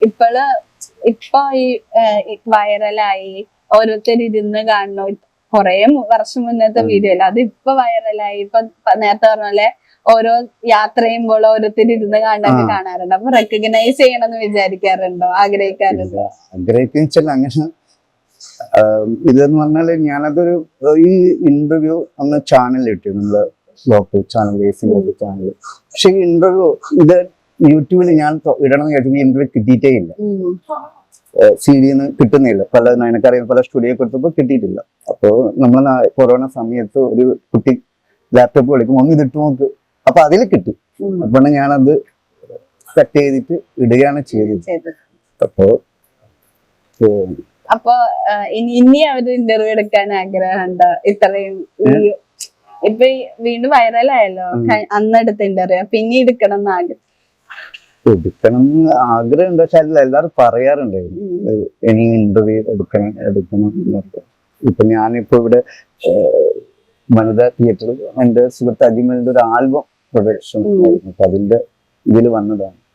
ഇപ്പോള് ഇപ്പൊ ഈ വൈറലായി ഓരോരുത്തർ ഇരുന്ന് കാണുന്നു. കൊറേ വർഷം മുന്നത്തെ വീഡിയോ അല്ല, അത് ഇപ്പൊ വൈറലായി. ഇപ്പൊ നേരത്തെ പറഞ്ഞ പോലെ ഓരോ യാത്ര ചെയ്യുമ്പോൾ ഓരോരുത്തർ ഇരുന്ന് കാണാനൊക്കെ കാണാറുണ്ട്. അപ്പൊ റെക്കഗ്നൈസ് ചെയ്യണമെന്ന് വിചാരിക്കാറുണ്ടോ, ആഗ്രഹിക്കാറുണ്ടോ? ആഗ്രഹിക്കുന്ന അങ്ങനെ ഇതെന്ന് പറഞ്ഞാല് ഞാനതൊരു ഈ ഇന്റർവ്യൂ അന്ന് ചാനലിൽ ഇട്ടു, നമ്മള് ലോക്കൽ ചാനൽ, ലോക്കൽ ചാനൽ. പക്ഷെ ഈ ഇന്റർവ്യൂ ഇത് യൂട്യൂബിൽ ഞാൻ ഇടണം എന്ന് വിചാരിച്ചു, ഈ ഇന്റർവ്യൂ കിട്ടിയിട്ടേ ഇല്ല. CD കിട്ടുന്നില്ല. എനിക്കറിയാം പല സ്റ്റുഡിയോ കൊടുത്തപ്പോ കിട്ടിയിട്ടില്ല. അപ്പോ നമ്മള് കൊറോണ സമയത്ത് ഒരു കുട്ടി ലാപ്ടോപ്പ് കളിക്കും, ഒന്ന് ഇതിട്ട് നോക്ക്, അപ്പൊ അതിൽ കിട്ടി. അപ്പൊ ഞാനത് കട്ട് ചെയ്തിട്ട് ഇടുകയാണ് ചെയ്തത്. അപ്പൊ ഇനി അവര് ഇന്റർവ്യൂ എടുക്കാൻ ആഗ്രഹമുണ്ടോ? ഇത്രയും ഇപ്പൊ വീണ്ടും വൈറലായല്ലോ അന്നെടുത്ത ഇന്റർവ്യൂ, പിന്നെ എടുക്കണം എന്ന് ആഗ്രഹം? എടുക്കണം ആഗ്രഹം എന്താ വെച്ചാൽ എല്ലാരും പറയാറുണ്ടായിരുന്നു ഇനി ഇന്റർവ്യൂ എടുക്കണം എന്നൊക്കെ. ഇപ്പൊ ഞാനിപ്പോ ഇവിടെ വനിതാ തിയേറ്ററിൽ എന്റെ സുഹൃത്ത് അജിമലിന്റെ ഒരു ആൽബം പ്രൊഡക്ഷൻ ആയിരുന്നു. അപ്പൊ അതിന്റെ ഇതിൽ വന്നതാണ്.